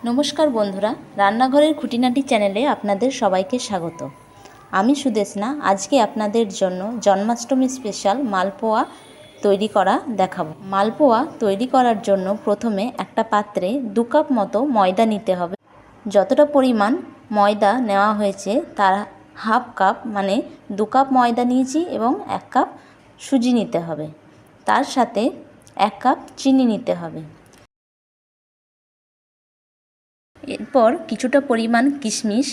নমস্কার বন্ধুরা, রান্নাঘরের খুঁটিনাটি চ্যানেলে আপনাদের সবাইকে স্বাগত। আমি সুদেশনা। আজকে আপনাদের জন্য জন্মাষ্টমী স্পেশাল মালপোয়া তৈরি করা দেখাবো। মালপোয়া তৈরি করার জন্য প্রথমে একটা পাত্রে 2 কাপ মতো ময়দা নিতে হবে। যতটা পরিমাণ ময়দা নেওয়া হয়েছে তার হাফ কাপ মানে 2 কাপ ময়দা নিয়েছি এবং 1 কাপ সুজি নিতে হবে। তার সাথে 1 কাপ চিনি নিতে হবে। এরপর কিছুটা পরিমাণ কিশমিশ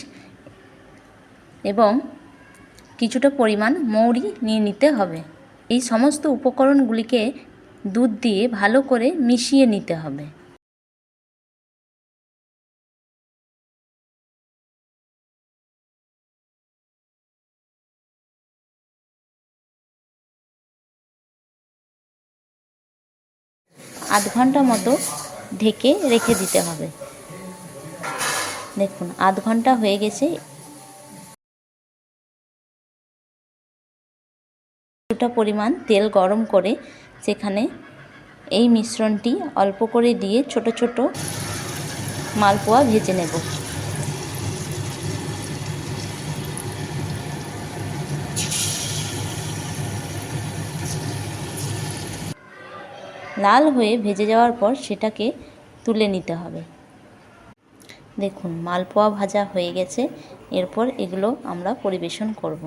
এবং কিছুটা পরিমাণ মৌরি নিয়ে নিতে হবে। এই সমস্ত উপকরণগুলিকে দুধ দিয়ে ভালো করে মিশিয়ে নিতে হবে। আধ ঘন্টা মতো ঢেকে রেখে দিতে হবে। দেখুন, আধ ঘন্টা হয়ে গেছে। কিছুটা পরিমাণ তেল গরম করে সেখানে এই মিশ্রণটি অল্প করে দিয়ে ছোট ছোট মালপোয়া ভেজে নেব। লাল হয়ে ভেজে যাওয়ার পর সেটাকে তুলে নিতে হবে। দেখুন, মালপোয়া ভাজা হয়ে গেছে। এরপর এগুলো আমরা পরিবেশন করব।